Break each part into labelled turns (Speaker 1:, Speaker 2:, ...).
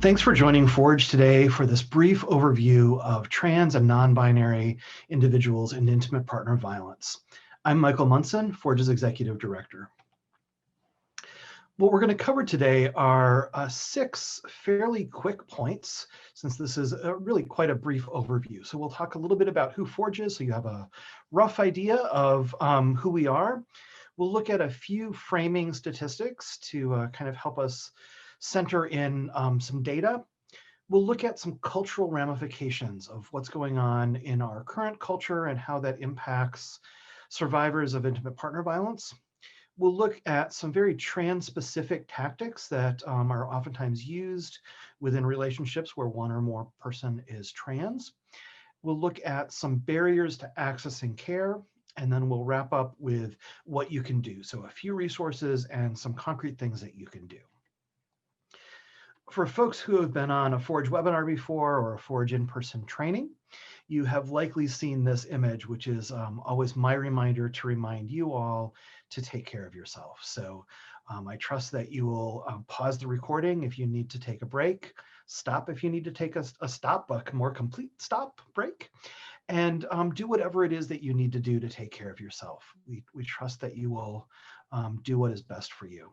Speaker 1: Thanks for joining Forge today for this brief overview of trans and non-binary individuals in intimate partner violence. I'm Michael Munson, Forge's Executive Director. What we're going to cover today are 6 fairly quick points, since this is really quite a brief overview. So we'll talk a little bit about who Forge is, so you have a rough idea of who we are. We'll look at a few framing statistics to kind of help us center in some data. We'll look at some cultural ramifications of what's going on in our current culture and how that impacts survivors of intimate partner violence. We'll look at some very trans-specific tactics that are oftentimes used within relationships where one or more person is trans. We'll look at some barriers to accessing care, and then we'll wrap up with what you can do. So a few resources and some concrete things that you can do. For folks who have been on a Forge webinar before or a Forge in-person training, you have likely seen this image, which is always my reminder to remind you all to take care of yourself. So I trust that you will pause the recording if you need to take a break, stop if you need to take a more complete stop break, and do whatever it is that you need to do to take care of yourself. We trust that you will do what is best for you.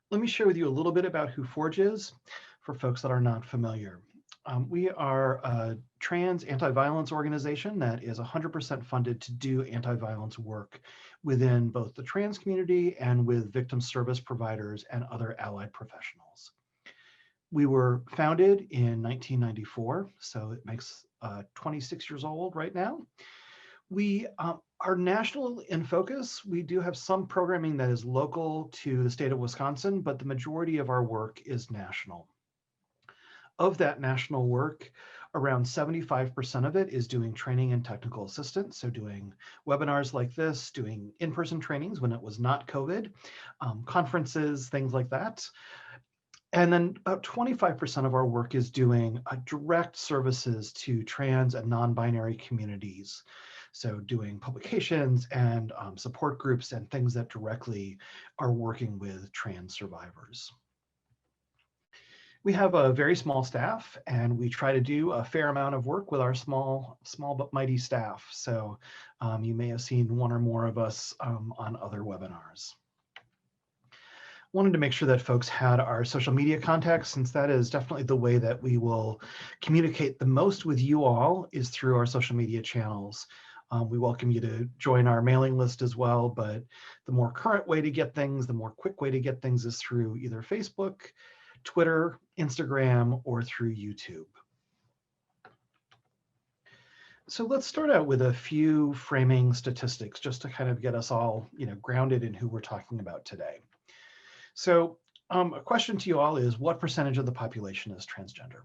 Speaker 1: Let me share with you a little bit about who Forge is for folks that are not familiar. We are a trans anti-violence organization that is 100% funded to do anti-violence work within both the trans community and with victim service providers and other allied professionals. We were founded in 1994, so it makes 26 years old right now. We are national in focus. We do have some programming that is local to the state of Wisconsin, but the majority of our work is national. Of that national work, around 75% of it is doing training and technical assistance. So doing webinars like this, doing in-person trainings when it was not COVID, conferences, things like that. And then about 25% of our work is doing direct services to trans and non-binary communities. So doing publications and support groups and things that directly are working with trans survivors. We have a very small staff, and we try to do a fair amount of work with our small but mighty staff. So you may have seen one or more of us on other webinars. Wanted to make sure that folks had our social media contacts, since that is definitely the way that we will communicate the most with you all is through our social media channels. We welcome you to join our mailing list as well, but the more current way to get things, the more quick way to get things is through either Facebook, Twitter, Instagram, or through YouTube. So let's start out with a few framing statistics just to kind of get us all, grounded in who we're talking about today. So a question to you all is, what percentage of the population is transgender?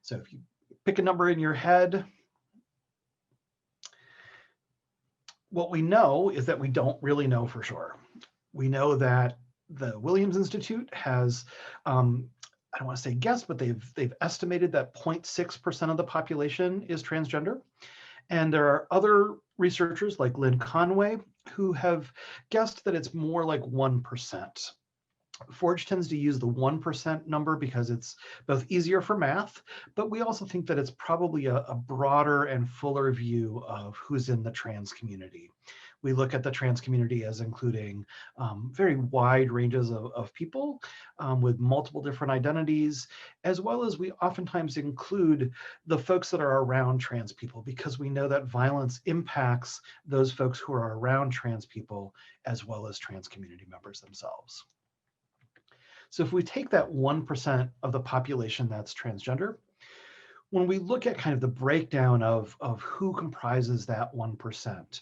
Speaker 1: So if you pick a number in your head, what we know is that we don't really know for sure. We know that the Williams Institute has, I don't want to say guessed, but they've estimated that 0.6% of the population is transgender. And there are other researchers like Lynn Conway who have guessed that it's more like 1%. Forge tends to use the 1% number because it's both easier for math, but we also think that it's probably a broader and fuller view of who's in the trans community. We look at the trans community as including very wide ranges of people with multiple different identities, as well as we oftentimes include the folks that are around trans people, because we know that violence impacts those folks who are around trans people as well as trans community members themselves. So if we take that 1% of the population that's transgender, when we look at kind of the breakdown of who comprises that 1%,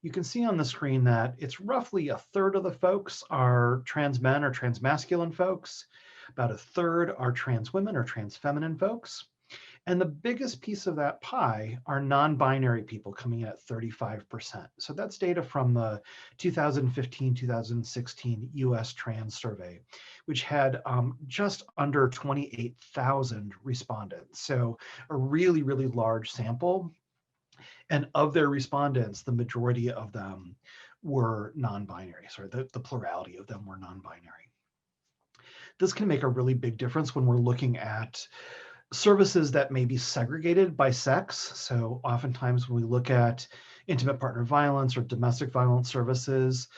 Speaker 1: you can see on the screen that it's roughly a third of the folks are trans men or trans masculine folks, about a third are trans women or trans feminine folks, and the biggest piece of that pie are non-binary people, coming in at 35%. So that's data from the 2015-2016 US Trans Survey, which had just under 28,000 respondents. So a really, really large sample. And of their respondents, the majority of them were non-binary. Sorry, the plurality of them were non-binary. This can make a really big difference when we're looking at services that may be segregated by sex. So oftentimes when we look at intimate partner violence or domestic violence services,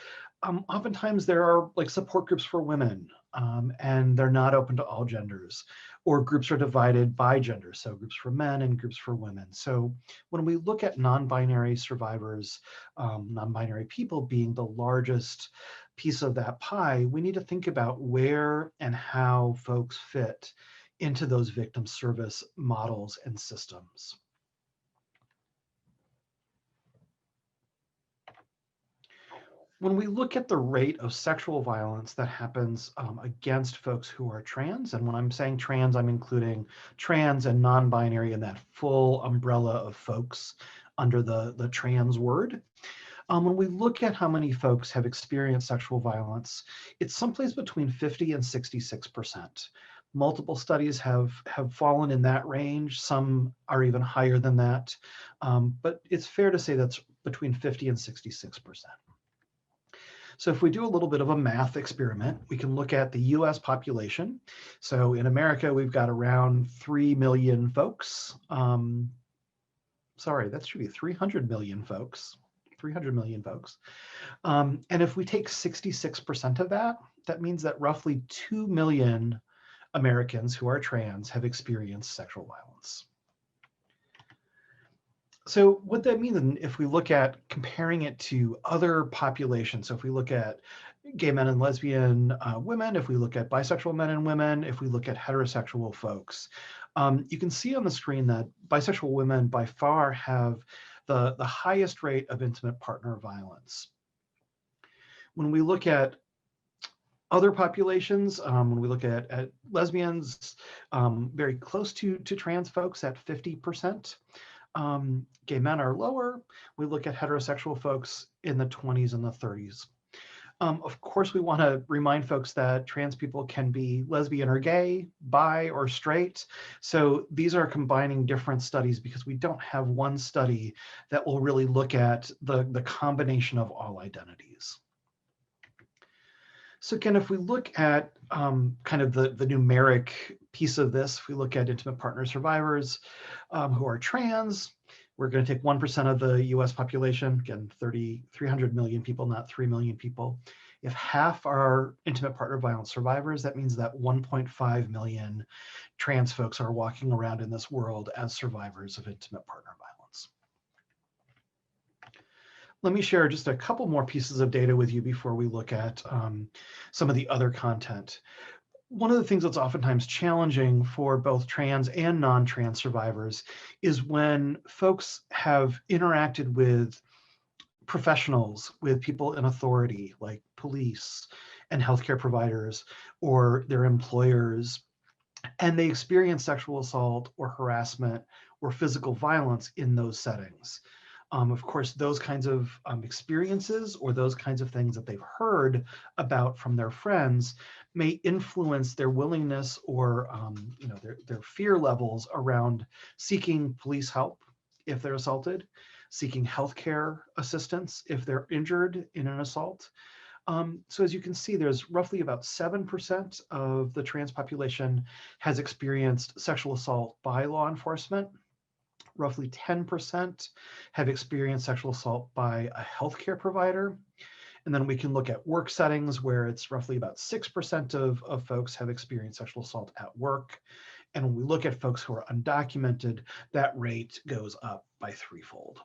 Speaker 1: oftentimes there are like support groups for women, and they're not open to all genders, or groups are divided by gender, so groups for men and groups for women. So when we look at non-binary survivors, non-binary people being the largest piece of that pie, we need to think about where and how folks fit into those victim service models and systems. When we look at the rate of sexual violence that happens against folks who are trans, and when I'm saying trans, I'm including trans and non-binary in that full umbrella of folks under the trans word. When we look at how many folks have experienced sexual violence, it's someplace between 50 and 66%. Multiple studies have fallen in that range. Some are even higher than that. But it's fair to say that's between 50 and 66%. So if we do a little bit of a math experiment, we can look at the US population. So in America, we've got around 3 million folks. Sorry, that should be 300 million folks. 300 million folks. And if we take 66% of that, that means that roughly 2 million Americans who are trans have experienced sexual violence. So what that means, if we look at comparing it to other populations, so if we look at gay men and lesbian women, if we look at bisexual men and women, if we look at heterosexual folks, you can see on the screen that bisexual women by far have the highest rate of intimate partner violence. When we look at other populations, when we look at lesbians, very close to trans folks at 50%. Gay men are lower. We look at heterosexual folks in the 20s and the 30s. Of course, we want to remind folks that trans people can be lesbian or gay, bi or straight. So these are combining different studies because we don't have one study that will really look at the combination of all identities. So again, if we look at kind of the numeric piece of this, if we look at intimate partner survivors who are trans, we're going to take 1% of the US population, again, 300 million people, not 3 million people. If half are intimate partner violence survivors, that means that 1.5 million trans folks are walking around in this world as survivors of intimate partner violence. Let me share just a couple more pieces of data with you before we look at some of the other content. One of the things that's oftentimes challenging for both trans and non-trans survivors is when folks have interacted with professionals, with people in authority like police and healthcare providers or their employers, and they experience sexual assault or harassment or physical violence in those settings. Of course, those kinds of experiences or those kinds of things that they've heard about from their friends may influence their willingness or their fear levels around seeking police help if they're assaulted, seeking healthcare assistance if they're injured in an assault. So as you can see, there's roughly about 7% of the trans population has experienced sexual assault by law enforcement. Roughly 10% have experienced sexual assault by a healthcare provider. And then we can look at work settings where it's roughly about 6% of folks have experienced sexual assault at work. And when we look at folks who are undocumented, that rate goes up by threefold.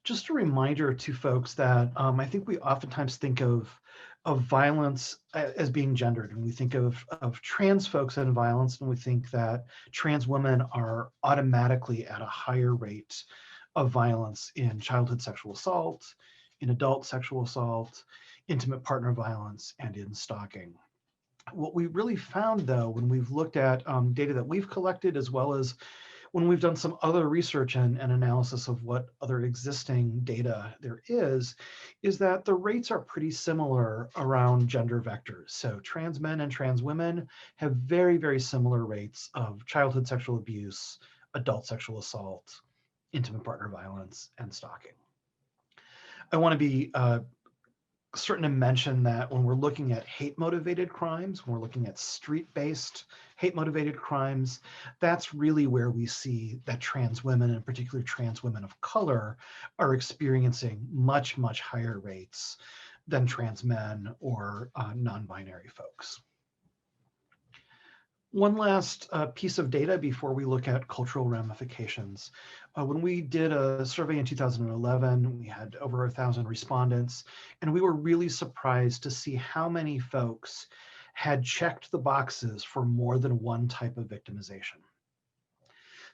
Speaker 1: Just a reminder to folks that I think we oftentimes think of violence as being gendered, and we think of trans folks and violence, and we think that trans women are automatically at a higher rate of violence in childhood sexual assault, in adult sexual assault, intimate partner violence, and in stalking. What we really found, though, when we've looked at data that we've collected, as well as when we've done some other research and analysis of what other existing data there is that the rates are pretty similar around gender vectors. So trans men and trans women have very, very similar rates of childhood sexual abuse, adult sexual assault, intimate partner violence, and stalking. I want to be certain to mention that when we're looking at hate-motivated crimes, when we're looking at street-based hate-motivated crimes, that's really where we see that trans women, and particularly trans women of color, are experiencing much, much higher rates than trans men or non-binary folks. One last piece of data before we look at cultural ramifications. When we did a survey in 2011, we had over 1,000 respondents, and we were really surprised to see how many folks had checked the boxes for more than one type of victimization.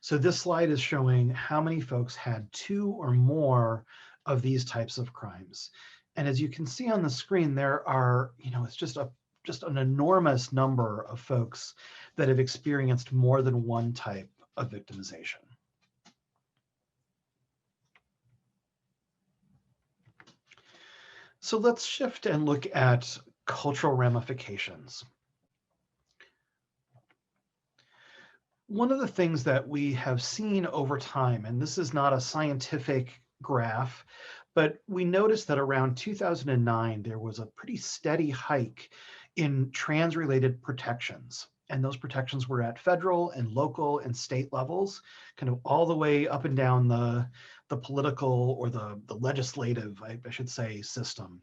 Speaker 1: So this slide is showing how many folks had 2 or more of these types of crimes. And as you can see on the screen, there are, it's just an enormous number of folks that have experienced more than one type of victimization. So let's shift and look at cultural ramifications. One of the things that we have seen over time, and this is not a scientific graph, but we noticed that around 2009, there was a pretty steady hike in trans-related protections. And those protections were at federal and local and state levels, kind of all the way up and down the political or the legislative, I should say, system.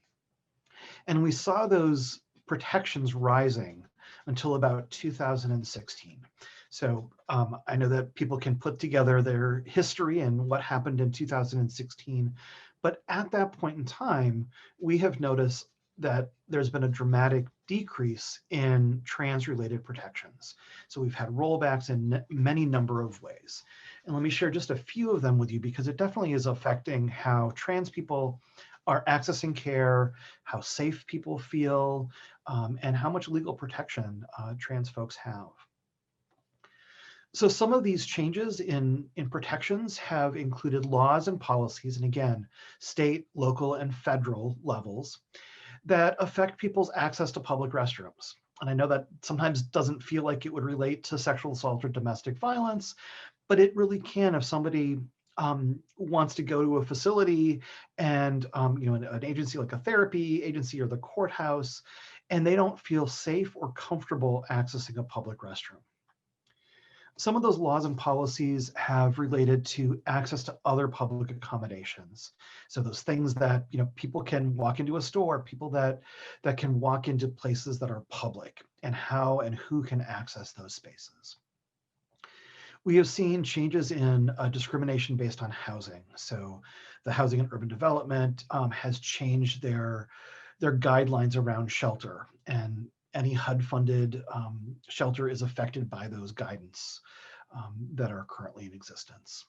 Speaker 1: And we saw those protections rising until about 2016. So I know that people can put together their history and what happened in 2016, but at that point in time, we have noticed that there's been a dramatic decrease in trans-related protections. So we've had rollbacks in many number of ways. And let me share just a few of them with you because it definitely is affecting how trans people are accessing care, how safe people feel, and how much legal protection trans folks have. So some of these changes in protections have included laws and policies, and again, state, local, and federal levels that affect people's access to public restrooms. And I know that sometimes doesn't feel like it would relate to sexual assault or domestic violence, but it really can if somebody wants to go to a facility and an agency like a therapy agency or the courthouse, and they don't feel safe or comfortable accessing a public restroom. Some of those laws and policies have related to access to other public accommodations. So those things that people can walk into a store, people that can walk into places that are public, and how and who can access those spaces. We have seen changes in discrimination based on housing. So the Housing and Urban Development has changed their guidelines around shelter, and any HUD-funded shelter is affected by those guidance that are currently in existence.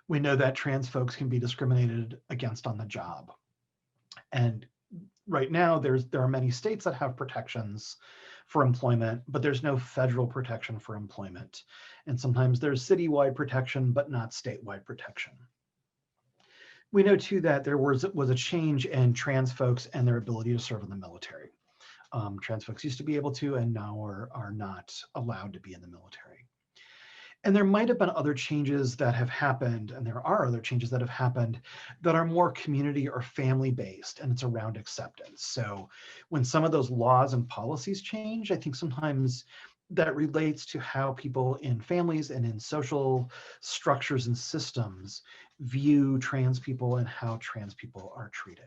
Speaker 1: We know that trans folks can be discriminated against on the job. And right now, there are many states that have protections for employment, but there's no federal protection for employment. And sometimes there's citywide protection, but not statewide protection. We know too that there was a change in trans folks and their ability to serve in the military. Trans folks used to be able to, and now are not allowed to be in the military. And there might have been other changes that have happened, and there are other changes that have happened that are more community or family based, and it's around acceptance. So when some of those laws and policies change, I think sometimes that relates to how people in families and in social structures and systems view trans people and how trans people are treated.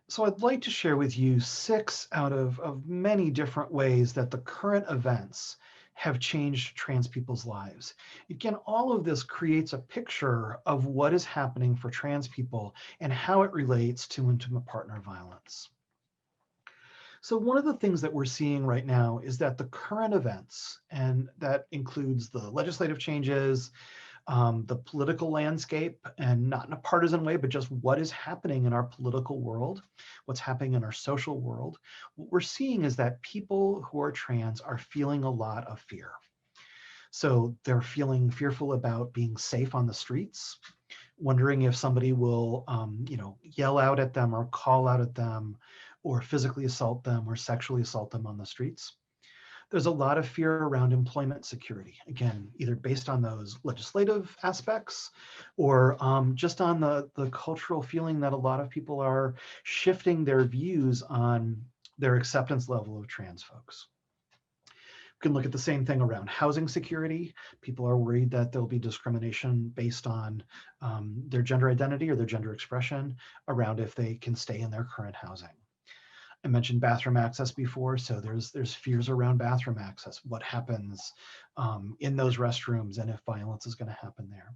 Speaker 1: So I'd like to share with you 6 out of many different ways that the current events have changed trans people's lives. Again, all of this creates a picture of what is happening for trans people and how it relates to intimate partner violence. So one of the things that we're seeing right now is that the current events, and that includes the legislative changes, the political landscape, and not in a partisan way, but just what is happening in our political world, what's happening in our social world. What we're seeing is that people who are trans are feeling a lot of fear. So they're feeling fearful about being safe on the streets, wondering if somebody will, yell out at them or call out at them or physically assault them or sexually assault them on the streets. There's a lot of fear around employment security, again, either based on those legislative aspects or just on the cultural feeling that a lot of people are shifting their views on their acceptance level of trans folks. We can look at the same thing around housing security. People are worried that there'll be discrimination based on their gender identity or their gender expression around if they can stay in their current housing. I mentioned bathroom access before, so there's fears around bathroom access. What happens in those restrooms and if violence is going to happen there.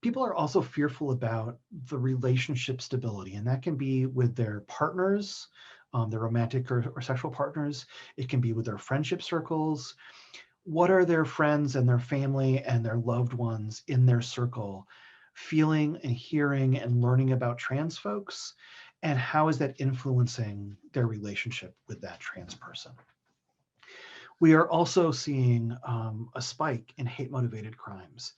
Speaker 1: People are also fearful about the relationship stability, and that can be with their partners, their romantic or sexual partners. It can be with their friendship circles. What are their friends and their family and their loved ones in their circle feeling and hearing and learning about trans folks? And how is that influencing their relationship with that trans person? We are also seeing a spike in hate-motivated crimes.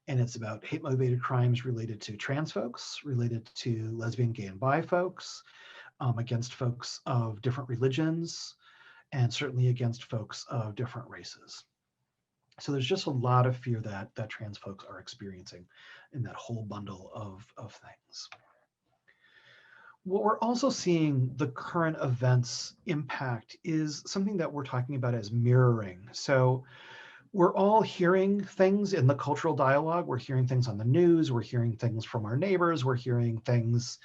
Speaker 1: And it's about hate-motivated crimes related to trans folks, related to lesbian, gay, and bi folks, against folks of different religions, and certainly against folks of different races. So there's just a lot of fear that trans folks are experiencing in that whole bundle of things. What we're also seeing the current events impact is something that we're talking about as mirroring. So we're all hearing things in the cultural dialogue. We're hearing things on the news. We're hearing things from our neighbors. We're hearing things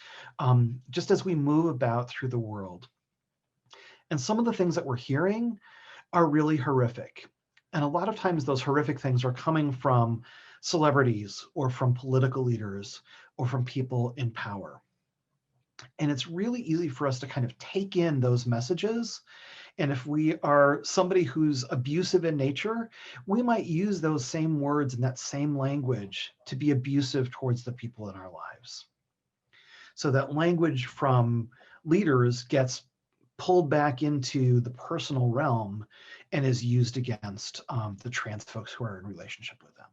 Speaker 1: just as we move about through the world. And some of the things that we're hearing are really horrific. And a lot of times those horrific things are coming from celebrities or from political leaders or from people in power. And it's really easy for us to kind of take in those messages. And if we are somebody who's abusive in nature, we might use those same words and that same language to be abusive towards the people in our lives. So that language from leaders gets pulled back into the personal realm and is used against the trans folks who are in relationship with them.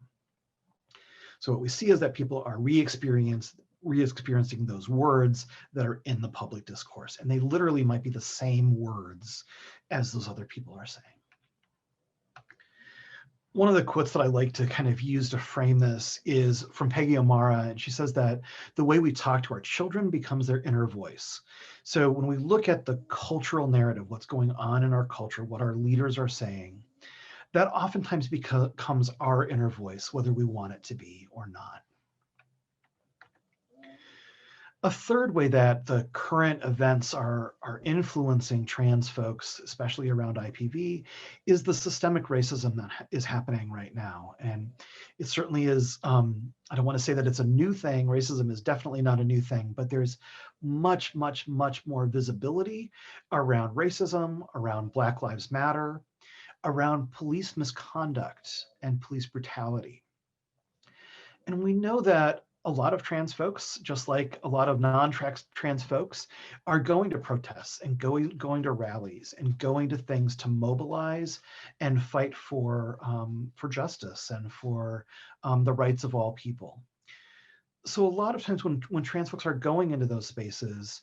Speaker 1: So what we see is that people are re-experiencing those words that are in the public discourse, and they literally might be the same words as those other people are saying. One of the quotes that I like to kind of use to frame this is from Peggy O'Mara, and she says that the way we talk to our children becomes their inner voice. So when we look at the cultural narrative, what's going on in our culture, what our leaders are saying, that oftentimes becomes our inner voice, whether we want it to be or not. A third way that the current events are influencing trans folks, especially around IPV, is the systemic racism that is happening right now. And it certainly is, I don't want to say that it's a new thing. Racism is definitely not a new thing, but there's much, much, much more visibility around racism, around Black Lives Matter, around police misconduct and police brutality. And we know that a lot of trans folks, just like a lot of non-trans folks, are going to protests and going to rallies and going to things to mobilize and fight for justice and for the rights of all people. So a lot of times when trans folks are going into those spaces,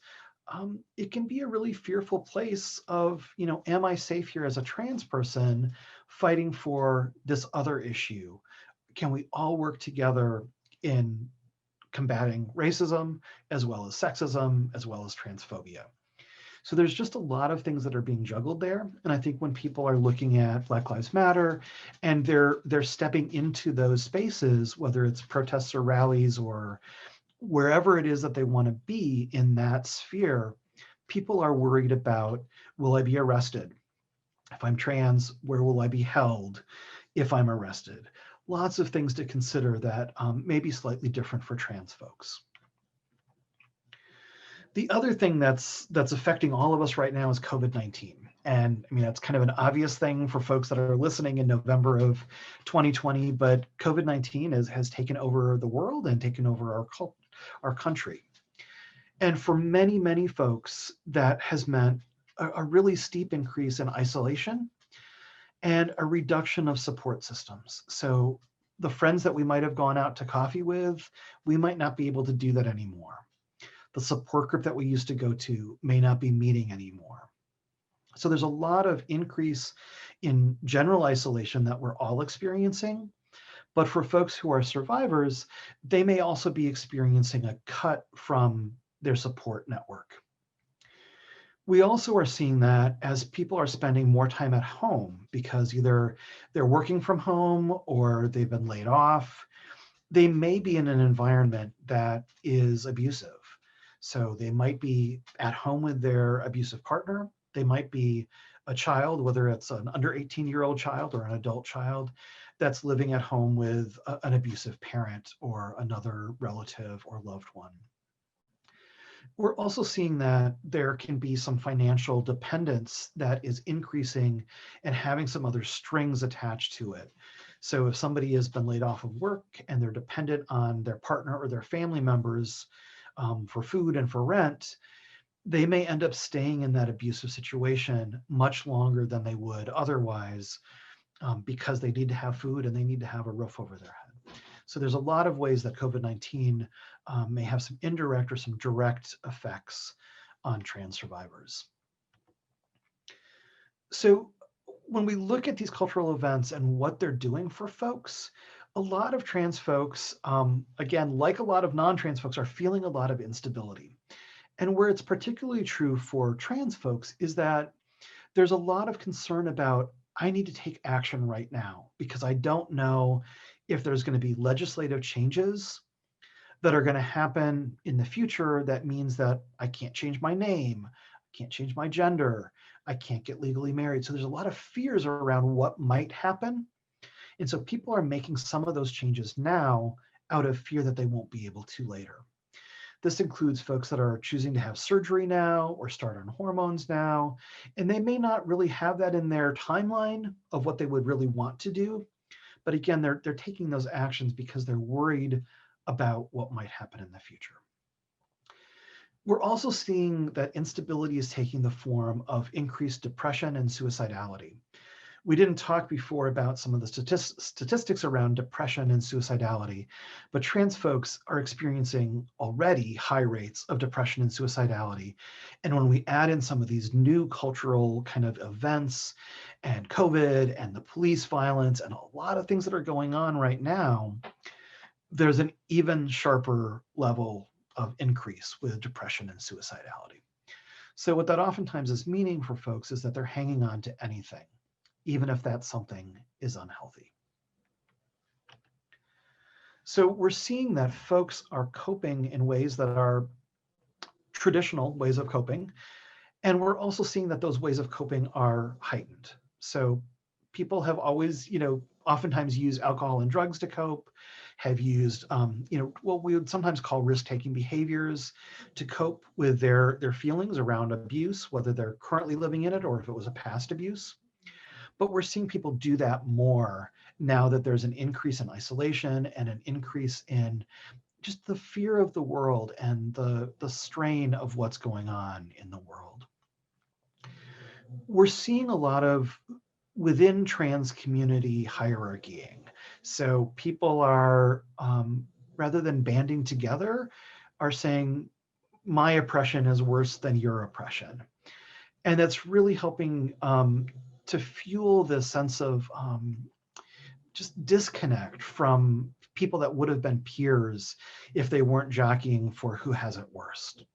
Speaker 1: it can be a really fearful place of, am I safe here as a trans person fighting for this other issue? Can we all work together in combating racism, as well as sexism, as well as transphobia? So there's just a lot of things that are being juggled there. And I think when people are looking at Black Lives Matter and they're stepping into those spaces, whether it's protests or rallies or wherever it is that they want to be in that sphere, people are worried about, will I be arrested? If I'm trans, where will I be held if I'm arrested? Lots of things to consider that may be slightly different for trans folks. The other thing that's affecting all of us right now is COVID-19. And I mean, that's kind of an obvious thing for folks that are listening in November of 2020, but COVID-19 has taken over the world and taken over our country. And for many, many folks, that has meant a really steep increase in isolation and a reduction of support systems. So the friends that we might have gone out to coffee with, we might not be able to do that anymore. The support group that we used to go to may not be meeting anymore. So there's a lot of increase in general isolation that we're all experiencing. But for folks who are survivors, they may also be experiencing a cut from their support network. We also are seeing that as people are spending more time at home because either they're working from home or they've been laid off, they may be in an environment that is abusive. So they might be at home with their abusive partner. They might be a child, whether it's an under 18-year-old child or an adult child that's living at home with an abusive parent or another relative or loved one. We're also seeing that there can be some financial dependence that is increasing and having some other strings attached to it. So if somebody has been laid off of work and they're dependent on their partner or their family members for food and for rent, they may end up staying in that abusive situation much longer than they would otherwise because they need to have food and they need to have a roof over their head. So there's a lot of ways that COVID-19 may have some indirect or some direct effects on trans survivors. So when we look at these cultural events and what they're doing for folks, a lot of trans folks, again, like a lot of non-trans folks, are feeling a lot of instability. And where it's particularly true for trans folks is that there's a lot of concern about, I need to take action right now because I don't know if there's going to be legislative changes that are going to happen in the future that means that I can't change my name, I can't change my gender, I can't get legally married. So there's a lot of fears around what might happen. And so people are making some of those changes now out of fear that they won't be able to later. This includes folks that are choosing to have surgery now or start on hormones now, and they may not really have that in their timeline of what they would really want to do. But again, they're taking those actions because they're worried about what might happen in the future. We're also seeing that instability is taking the form of increased depression and suicidality. We didn't talk before about some of the statistics around depression and suicidality, but trans folks are experiencing already high rates of depression and suicidality. And when we add in some of these new cultural kind of events and COVID and the police violence and a lot of things that are going on right now, there's an even sharper level of increase with depression and suicidality. So what that oftentimes is meaning for folks is that they're hanging on to anything, even if that something is unhealthy. So we're seeing that folks are coping in ways that are traditional ways of coping. And we're also seeing that those ways of coping are heightened. So people have always, oftentimes used alcohol and drugs to cope, have used, what we would sometimes call risk-taking behaviors to cope with their feelings around abuse, whether they're currently living in it or if it was a past abuse. But we're seeing people do that more now that there's an increase in isolation and an increase in just the fear of the world and the strain of what's going on in the world. We're seeing a lot of within trans community hierarchying. So people are, rather than banding together, are saying, my oppression is worse than your oppression. And that's really helping to fuel this sense of just disconnect from people that would have been peers if they weren't jockeying for who has it worst.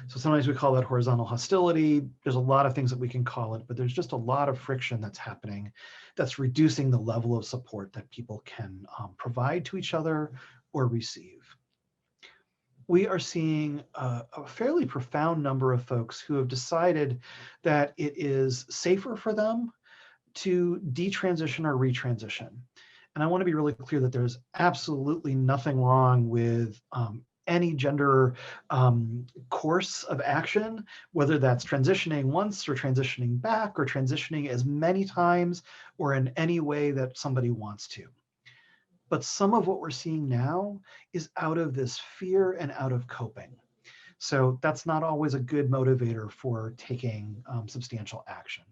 Speaker 1: So sometimes we call that horizontal hostility. There's a lot of things that we can call it, but there's just a lot of friction that's happening that's reducing the level of support that people can provide to each other or receive. We are seeing a fairly profound number of folks who have decided that it is safer for them to detransition or retransition. And I want to be really clear that there's absolutely nothing wrong with any gender course of action, whether that's transitioning once or transitioning back or transitioning as many times or in any way that somebody wants to. But some of what we're seeing now is out of this fear and out of coping. So that's not always a good motivator for taking substantial action.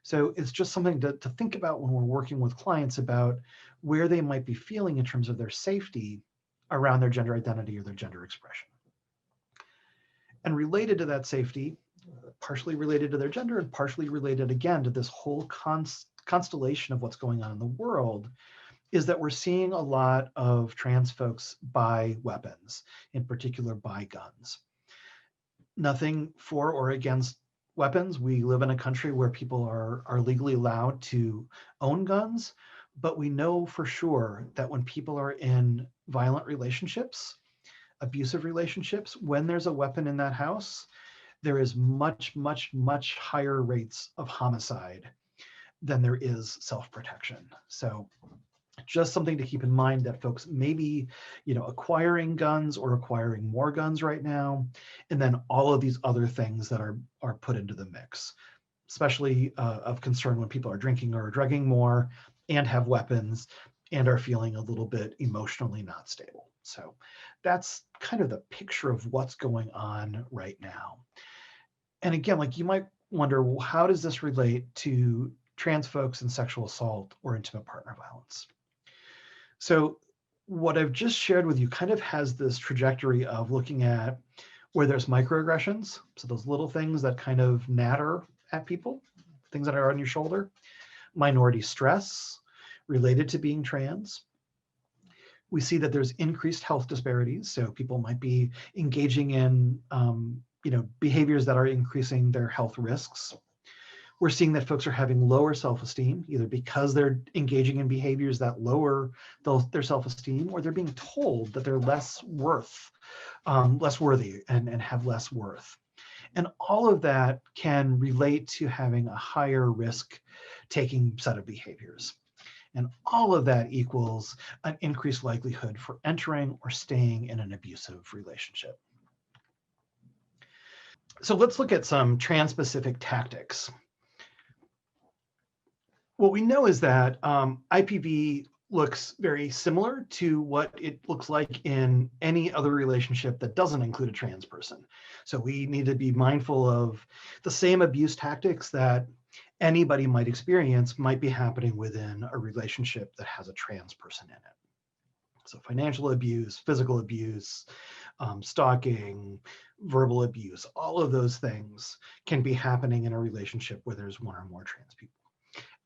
Speaker 1: So it's just something to think about when we're working with clients about where they might be feeling in terms of their safety around their gender identity or their gender expression. And related to that safety, partially related to their gender and partially related again to this whole constellation of what's going on in the world, is that we're seeing a lot of trans folks buy weapons, in particular buy guns. Nothing for or against weapons. We live in a country where people are legally allowed to own guns, but we know for sure that when people are in violent relationships, abusive relationships, when there's a weapon in that house, there is much, much, much higher rates of homicide than there is self-protection. So just something to keep in mind that folks may be, acquiring guns or acquiring more guns right now, and then all of these other things that are put into the mix, especially of concern when people are drinking or drugging more and have weapons and are feeling a little bit emotionally not stable. So that's kind of the picture of what's going on right now. And again, like you might wonder, well, how does this relate to trans folks and sexual assault or intimate partner violence? So what I've just shared with you kind of has this trajectory of looking at where there's microaggressions, so those little things that kind of natter at people, things that are on your shoulder, minority stress related to being trans. We see that there's increased health disparities, so people might be engaging in behaviors that are increasing their health risks. We're seeing that folks are having lower self-esteem, either because they're engaging in behaviors that lower their self-esteem, or they're being told that they're less worthy and have less worth. And all of that can relate to having a higher risk taking set of behaviors. And all of that equals an increased likelihood for entering or staying in an abusive relationship. So let's look at some trans-specific tactics. What we know is that IPV looks very similar to what it looks like in any other relationship that doesn't include a trans person. So we need to be mindful of the same abuse tactics that anybody might experience might be happening within a relationship that has a trans person in it. So financial abuse, physical abuse, stalking, verbal abuse, all of those things can be happening in a relationship where there's one or more trans people.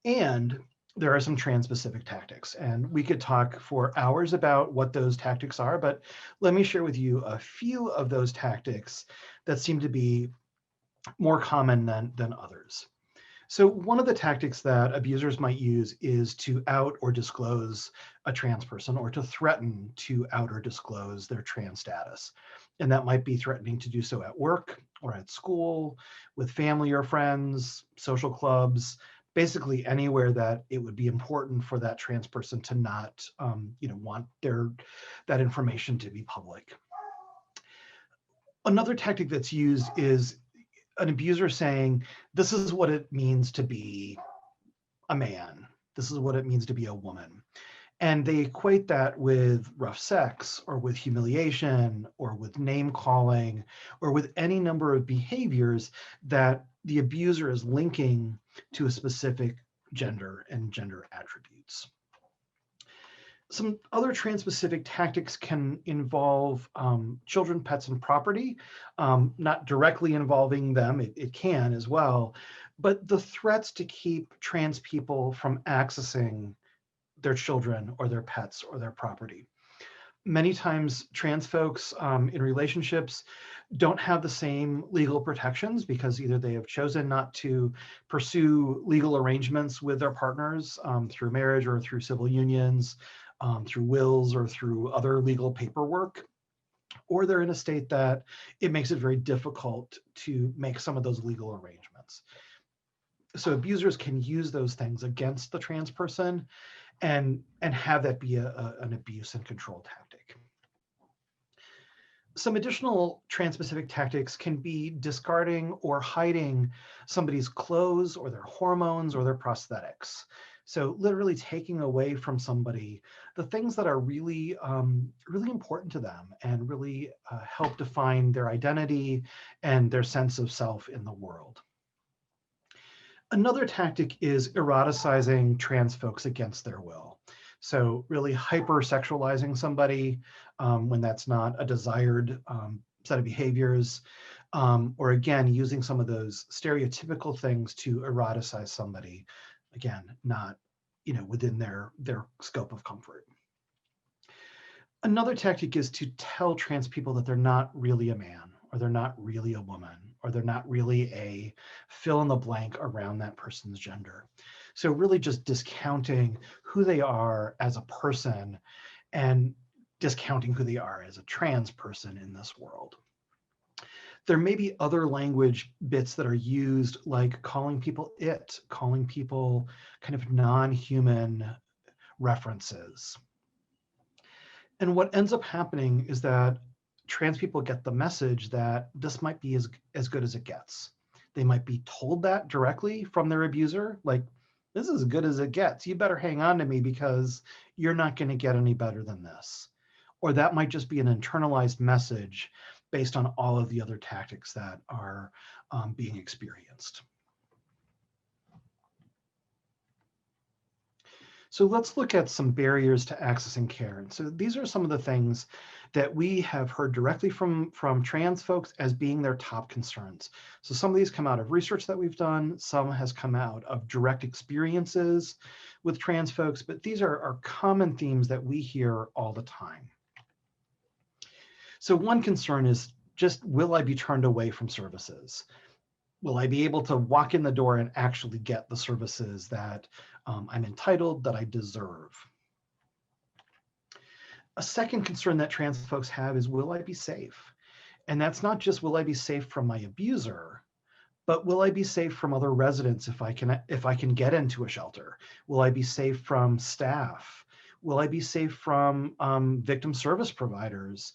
Speaker 1: And there are some trans-specific tactics, and we could talk for hours about what those tactics are, but let me share with you a few of those tactics that seem to be more common than others. So one of the tactics that abusers might use is to out or disclose a trans person, or to threaten to out or disclose their trans status. And that might be threatening to do so at work or at school, with family or friends, social clubs, basically anywhere that it would be important for that trans person to not want that information to be public. Another tactic that's used is an abuser saying, this is what it means to be a man. This is what it means to be a woman. And they equate that with rough sex, or with humiliation, or with name calling, or with any number of behaviors that the abuser is linking to a specific gender and gender attributes. Some other trans-specific tactics can involve children, pets, and property, not directly involving them, it can as well, but the threats to keep trans people from accessing their children or their pets or their property. Many times trans folks in relationships don't have the same legal protections because either they have chosen not to pursue legal arrangements with their partners through marriage or through civil unions, through wills or through other legal paperwork, or they're in a state that it makes it very difficult to make some of those legal arrangements. So abusers can use those things against the trans person and have that be an abuse and control tactic. Some additional trans-specific tactics can be discarding or hiding somebody's clothes or their hormones or their prosthetics. So literally taking away from somebody the things that are really, really important to them and really help define their identity and their sense of self in the world. Another tactic is eroticizing trans folks against their will. So really hypersexualizing somebody when that's not a desired set of behaviors. or again, using some of those stereotypical things to eroticize somebody, again, not, within their scope of comfort. Another tactic is to tell trans people that they're not really a man, or they're not really a woman, or they're not really a fill in the blank around that person's gender. So really just discounting who they are as a person and discounting who they are as a trans person in this world. There may be other language bits that are used, like calling people it, calling people kind of non-human references. And what ends up happening is that trans people get the message that this might be as good as it gets. They might be told that directly from their abuser, like, this is as good as it gets. You better hang on to me because you're not going to get any better than this. Or that might just be an internalized message based on all of the other tactics that are being experienced. So let's look at some barriers to accessing care. And so these are some of the things that we have heard directly from trans folks as being their top concerns. So some of these come out of research that we've done, some has come out of direct experiences with trans folks, but these are common themes that we hear all the time. So one concern is just, will I be turned away from services? Will I be able to walk in the door and actually get the services that I'm entitled, that I deserve? A second concern that trans folks have is, will I be safe? And that's not just, will I be safe from my abuser, but will I be safe from other residents if I can get into a shelter? Will I be safe from staff? Will I be safe from victim service providers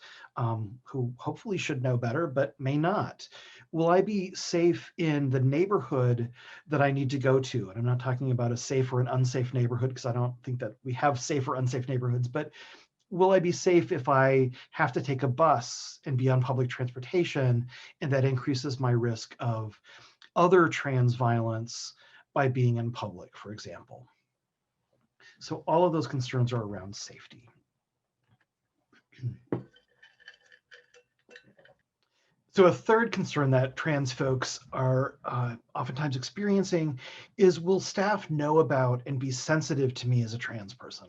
Speaker 1: who hopefully should know better, but may not? Will I be safe in the neighborhood that I need to go to? And I'm not talking about a safe or an unsafe neighborhood, because I don't think that we have safe or unsafe neighborhoods, but will I be safe if I have to take a bus and be on public transportation, and that increases my risk of other trans violence by being in public, for example? So all of those concerns are around safety. So a third concern that trans folks are oftentimes experiencing is, will staff know about and be sensitive to me as a trans person?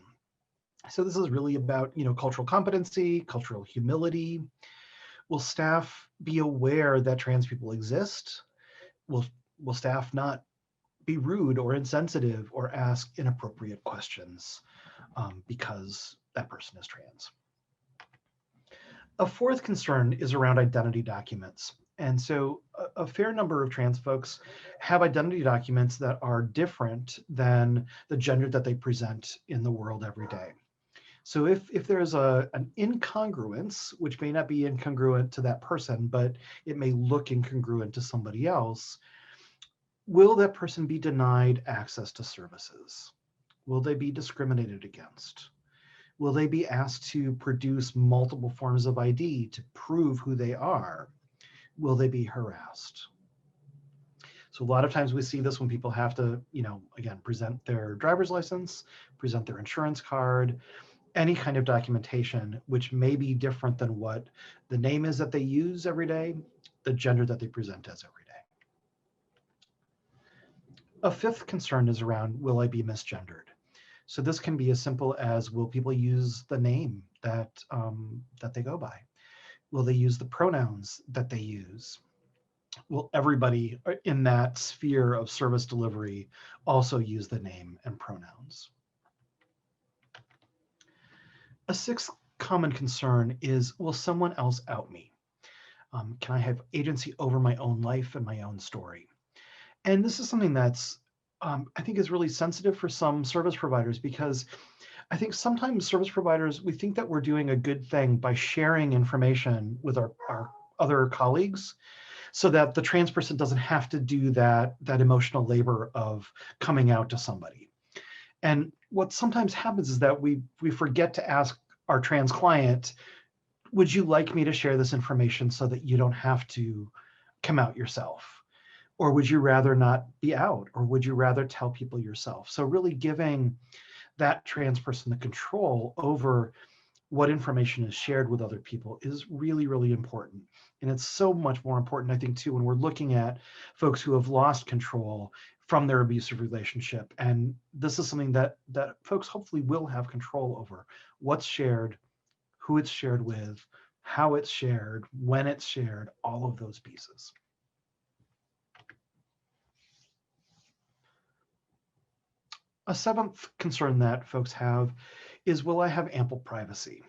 Speaker 1: So this is really about, cultural competency, cultural humility. Will staff be aware that trans people exist? Will staff not be rude or insensitive or ask inappropriate questions because that person is trans? A fourth concern is around identity documents. And so a fair number of trans folks have identity documents that are different than the gender that they present in the world every day. So if there's an incongruence, which may not be incongruent to that person, but it may look incongruent to somebody else, will that person be denied access to services? Will they be discriminated against? Will they be asked to produce multiple forms of ID to prove who they are? Will they be harassed? So a lot of times we see this when people have to, again, present their driver's license, present their insurance card, any kind of documentation, which may be different than what the name is that they use every day, the gender that they present as every day. A fifth concern is around, will I be misgendered? So this can be as simple as, will people use the name that they go by? Will they use the pronouns that they use? Will everybody in that sphere of service delivery also use the name and pronouns? A sixth common concern is, will someone else out me? Can I have agency over my own life and my own story? And this is something that's, I think, is really sensitive for some service providers, because I think sometimes service providers, we think that we're doing a good thing by sharing information with our other colleagues, so that the trans person doesn't have to do that emotional labor of coming out to somebody. And what sometimes happens is that we forget to ask our trans client, would you like me to share this information so that you don't have to come out yourself? Or would you rather not be out? Or would you rather tell people yourself? So really giving that trans person the control over, what information is shared with other people is really, really important. And it's so much more important, I think, too, when we're looking at folks who have lost control from their abusive relationship. And this is something that folks hopefully will have control over: what's shared, who it's shared with, how it's shared, when it's shared, all of those pieces. A seventh concern that folks have is, will I have ample privacy?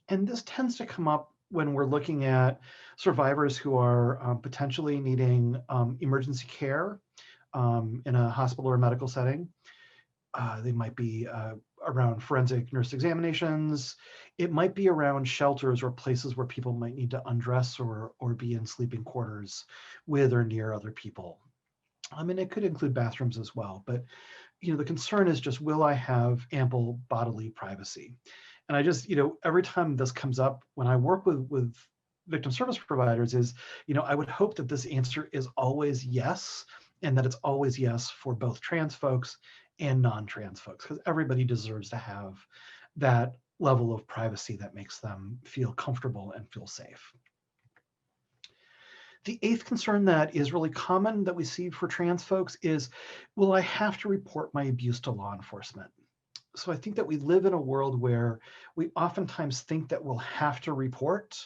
Speaker 1: And this tends to come up when we're looking at survivors who are potentially needing emergency care in a hospital or medical setting. They might be around forensic nurse examinations. It might be around shelters or places where people might need to undress or be in sleeping quarters with or near other people. I mean, it could include bathrooms as well, but the concern is just, will I have ample bodily privacy? And I just, every time this comes up when I work with victim service providers is, I would hope that this answer is always yes, and that it's always yes for both trans folks and non-trans folks, because everybody deserves to have that level of privacy that makes them feel comfortable and feel safe. The eighth concern that is really common that we see for trans folks is, will I have to report my abuse to law enforcement? So I think that we live in a world where we oftentimes think that we'll have to report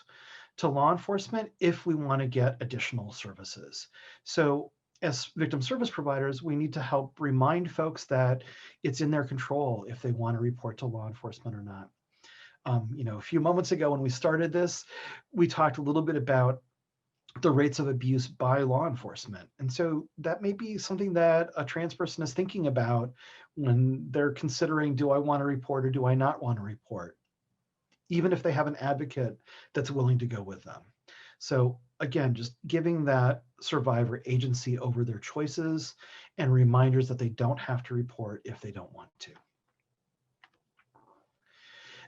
Speaker 1: to law enforcement if we want to get additional services. So as victim service providers, we need to help remind folks that it's in their control if they want to report to law enforcement or not. A few moments ago when we started this, we talked a little bit about the rates of abuse by law enforcement. And so that may be something that a trans person is thinking about when they're considering, do I want to report or do I not want to report? Even if they have an advocate that's willing to go with them. So again, just giving that survivor agency over their choices and reminders that they don't have to report if they don't want to.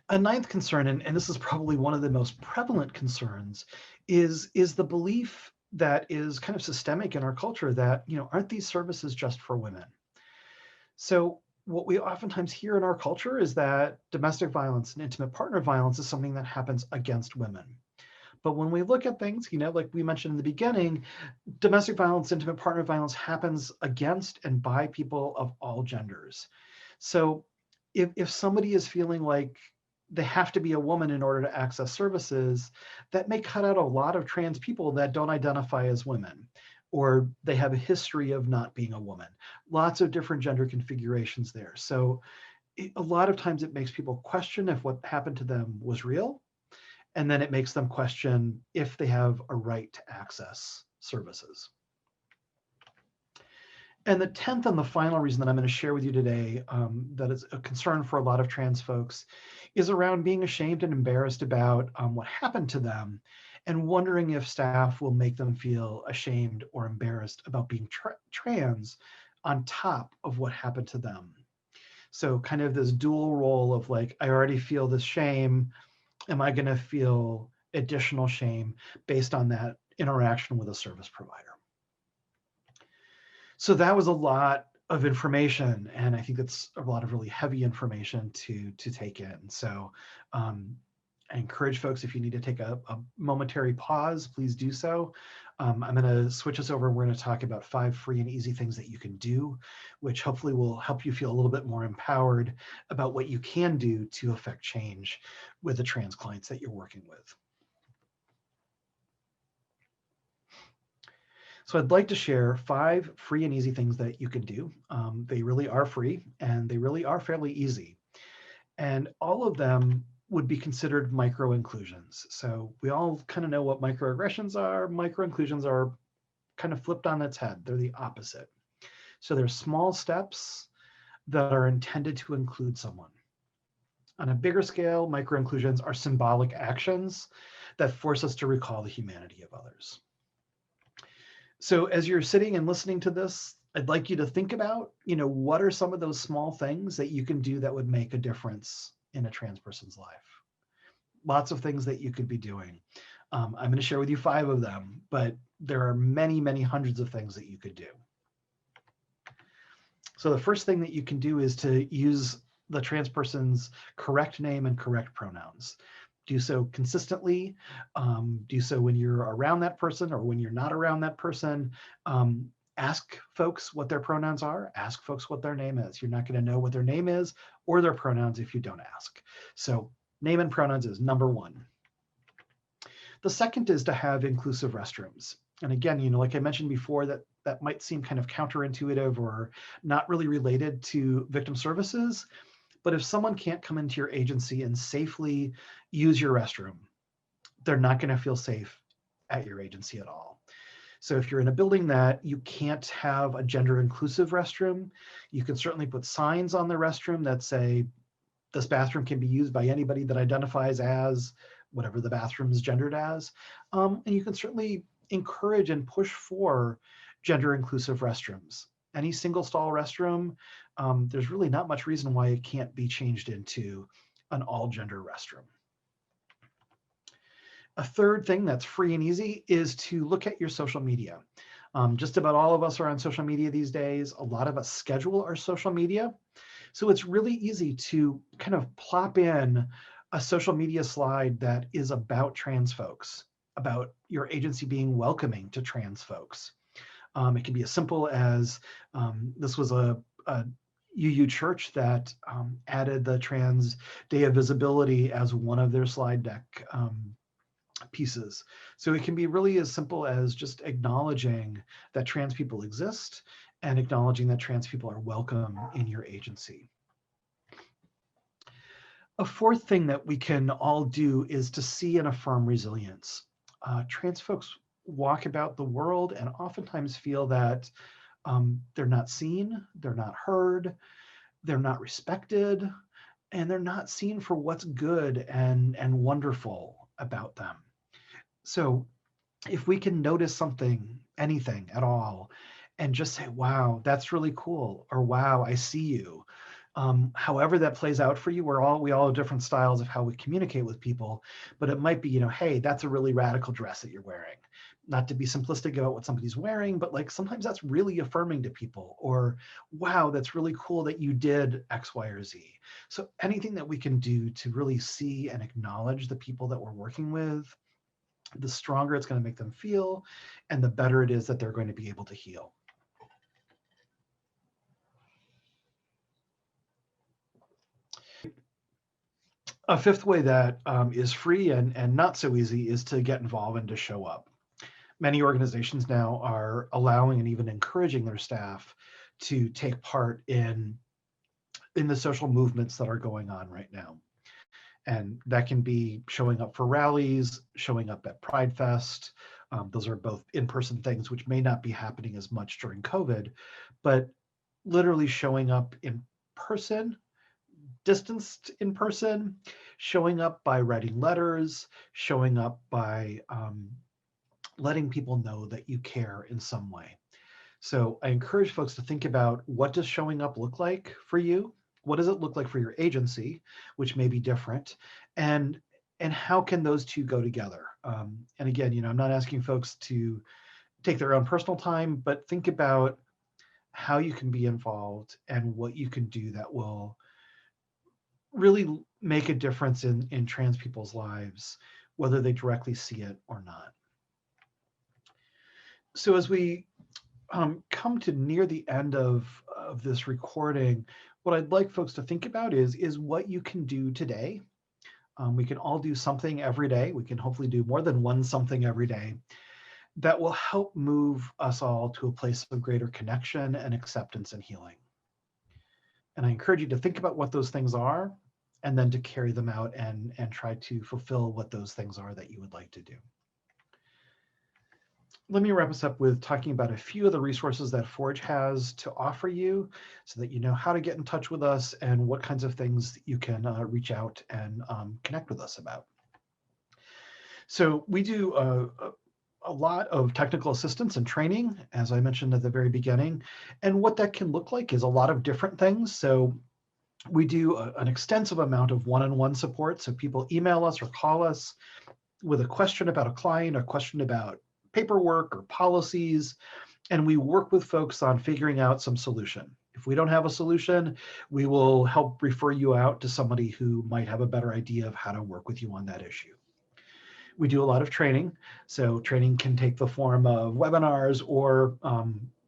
Speaker 1: A ninth concern, and this is probably one of the most prevalent concerns, is the belief that is kind of systemic in our culture that, aren't these services just for women? So what we oftentimes hear in our culture is that domestic violence and intimate partner violence is something that happens against women. But when we look at things, like we mentioned in the beginning, domestic violence, intimate partner violence happens against and by people of all genders. So if somebody is feeling like they have to be a woman in order to access services, that may cut out a lot of trans people that don't identify as women, or they have a history of not being a woman. Lots of different gender configurations there. So a lot of times it makes people question if what happened to them was real, and then it makes them question if they have a right to access services. And the 10th and the final reason that I'm going to share with you today that is a concern for a lot of trans folks is around being ashamed and embarrassed about what happened to them, and wondering if staff will make them feel ashamed or embarrassed about being trans on top of what happened to them. So kind of this dual role of like, I already feel this shame. Am I going to feel additional shame based on that interaction with a service provider? So that was a lot of information, and I think that's a lot of really heavy information to take in. So I encourage folks, if you need to take a momentary pause, please do so. I'm going to switch us over. We're going to talk about 5 free and easy things that you can do, which hopefully will help you feel a little bit more empowered about what you can do to affect change with the trans clients that you're working with. So I'd like to share 5 free and easy things that you can do. They really are free, and they really are fairly easy. And all of them would be considered micro-inclusions. So we all kind of know what microaggressions are. Micro-inclusions are kind of flipped on its head. They're the opposite. So they're small steps that are intended to include someone. On a bigger scale, micro-inclusions are symbolic actions that force us to recall the humanity of others. So as you're sitting and listening to this, I'd like you to think about, what are some of those small things that you can do that would make a difference in a trans person's life? Lots of things that you could be doing. I'm going to share with you 5 of them, but there are many, many hundreds of things that you could do. So the first thing that you can do is to use the trans person's correct name and correct pronouns. Do so consistently. Do so when you're around that person or when you're not around that person. Ask folks what their pronouns are. Ask folks what their name is. You're not going to know what their name is or their pronouns if you don't ask. So name and pronouns is number one. The second is to have inclusive restrooms. And again, like I mentioned before, that might seem kind of counterintuitive or not really related to victim services. But if someone can't come into your agency and safely use your restroom, they're not going to feel safe at your agency at all. So if you're in a building that you can't have a gender inclusive restroom, you can certainly put signs on the restroom that say, this bathroom can be used by anybody that identifies as whatever the bathroom is gendered as. And you can certainly encourage and push for gender inclusive restrooms. Any single stall restroom, there's really not much reason why it can't be changed into an all gender restroom. A third thing that's free and easy is to look at your social media. Just about all of us are on social media these days. A lot of us schedule our social media. So it's really easy to kind of plop in a social media slide that is about trans folks, about your agency being welcoming to trans folks. It can be as simple as this was a UU church that added the Trans Day of Visibility as one of their slide deck pieces. So it can be really as simple as just acknowledging that trans people exist and acknowledging that trans people are welcome in your agency. A fourth thing that we can all do is to see and affirm resilience. Trans folks walk about the world and oftentimes feel that they're not seen, they're not heard, they're not respected, and they're not seen for what's good and wonderful about them. So if we can notice something, anything at all, and just say, wow, that's really cool, or wow, I see you. However that plays out for you, we all have different styles of how we communicate with people, but it might be, hey, that's a really radical dress that you're wearing. Not to be simplistic about what somebody's wearing, but like sometimes that's really affirming to people, or wow, that's really cool that you did X, Y, or Z. So anything that we can do to really see and acknowledge the people that we're working with, the stronger it's going to make them feel, and the better it is that they're going to be able to heal. A fifth way that is free and not so easy is to get involved and to show up. Many organizations now are allowing and even encouraging their staff to take part in the social movements that are going on right now. And that can be showing up for rallies, showing up at Pride Fest. Those are both in-person things, which may not be happening as much during COVID, but literally showing up in person, distanced in person, showing up by writing letters, showing up by letting people know that you care in some way. So I encourage folks to think about, what does showing up look like for you? What does it look like for your agency, which may be different? And how can those two go together? And again, I'm not asking folks to take their own personal time, but think about how you can be involved and what you can do that will really make a difference in trans people's lives, whether they directly see it or not. So as we come to near the end of this recording, what I'd like folks to think about is what you can do today. We can all do something every day. We can hopefully do more than one something every day that will help move us all to a place of greater connection and acceptance and healing. And I encourage you to think about what those things are, and then to carry them out and try to fulfill what those things are that you would like to do. Let me wrap us up with talking about a few of the resources that Forge has to offer you, so that you know how to get in touch with us and what kinds of things you can reach out and connect with us about. So we do a lot of technical assistance and training, as I mentioned at the very beginning. And what that can look like is a lot of different things. So we do an extensive amount of one-on-one support. So people email us or call us with a question about a client, a question about paperwork or policies, and we work with folks on figuring out some solution. If we don't have a solution, we will help refer you out to somebody who might have a better idea of how to work with you on that issue. We do a lot of training. So training can take the form of webinars or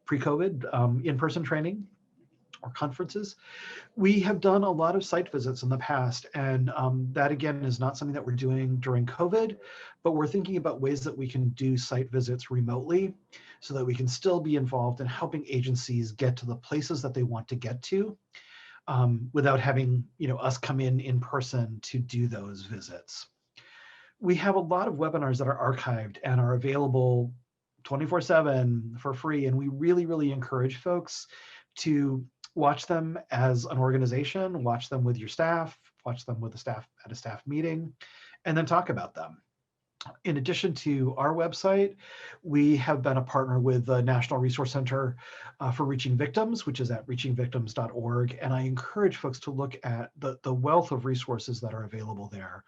Speaker 1: pre-COVID in-person training or conferences. We have done a lot of site visits in the past, and that again is not something that we're doing during COVID, but we're thinking about ways that we can do site visits remotely so that we can still be involved in helping agencies get to the places that they want to get to without having us come in person to do those visits. We have a lot of webinars that are archived and are available 24/7 for free, and we really, really encourage folks to watch them as an organization, watch them with your staff, watch them with the staff at a staff meeting, and then talk about them. In addition to our website, we have been a partner with the National Resource Center for Reaching Victims, which is at reachingvictims.org. And I encourage folks to look at the wealth of resources that are available there.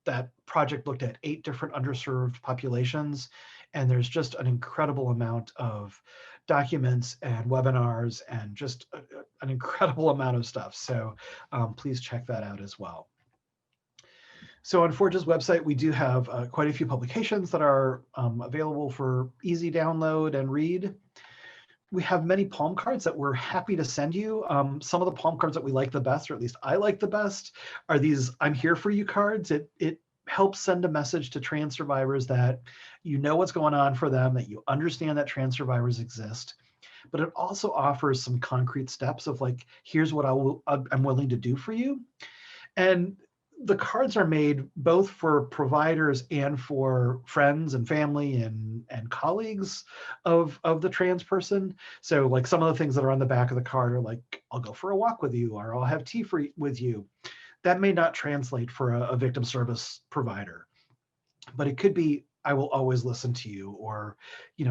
Speaker 1: That project looked at 8 different underserved populations, and there's just an incredible amount of documents and webinars and just an incredible amount of stuff. So please check that out as well. So on Forge's website, we do have quite a few publications that are available for easy download and read. We have many palm cards that we're happy to send you. Some of the palm cards that we like the best, or at least I like the best, are these I'm here for you cards. It helps send a message to trans survivors that you know what's going on for them, that you understand that trans survivors exist. But it also offers some concrete steps of like, here's what I'm willing to do for you. And the cards are made both for providers and for friends and family and colleagues of the trans person. So like some of the things that are on the back of the card are like, I'll go for a walk with you, or I'll have tea with you. That may not translate for a victim service provider, but it could be, I will always listen to you, or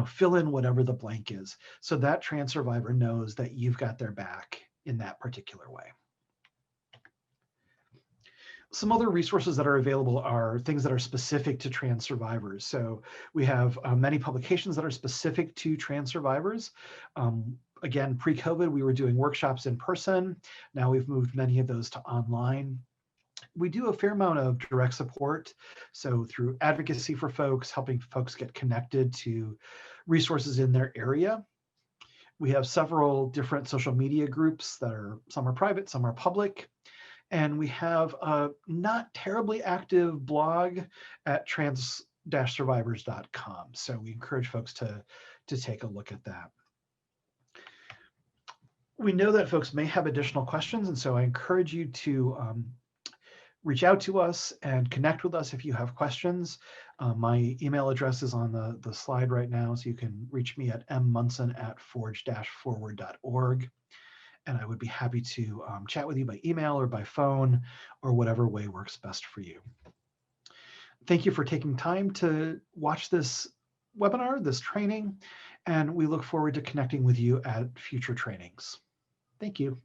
Speaker 1: fill in whatever the blank is, so that trans survivor knows that you've got their back in that particular way. Some other resources that are available are things that are specific to trans survivors. So we have many publications that are specific to trans survivors. Again, pre-COVID, we were doing workshops in person. Now we've moved many of those to online. We do a fair amount of direct support. So through advocacy for folks, helping folks get connected to resources in their area. We have several different social media groups that are, some are private, some are public. And we have a not terribly active blog at trans-survivors.com. So we encourage folks to take a look at that. We know that folks may have additional questions, and so I encourage you to reach out to us and connect with us if you have questions. My email address is on the slide right now, so you can reach me at mmunson@forge-forward.org. And I would be happy to chat with you by email or by phone, or whatever way works best for you. Thank you for taking time to watch this webinar, this training, and we look forward to connecting with you at future trainings. Thank you.